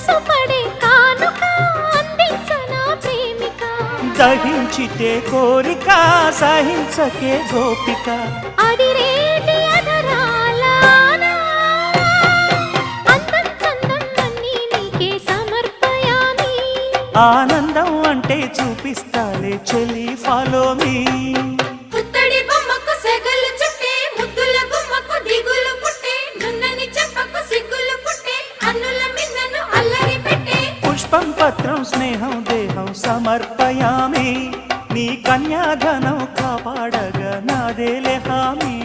మనసు పడే కానుక అందించనా ప్రేమిక దహించితే కోరిక సహించకే గోపిక అడిరేటి అధరాల అందం చందం అన్నీ నీకే సమర్పయామి ఆనందం అంటే చూపిస్తాలే చెలి ఫాలో మీ పుత్తడి బొమ్మకు సెగలు చుట్టే ముద్దుల గుమ్మకు దిగులు పుట్టే నున్నని చెప్పకు సిగ్గులు పుట్టే అన్నుల మిన్నను అల్లరి పెట్టే పుష్పం పత్రం స్నేహం దేహం సమర్పయామి నీ కన్యాధనం కాపాడగా నాదేలే హామీ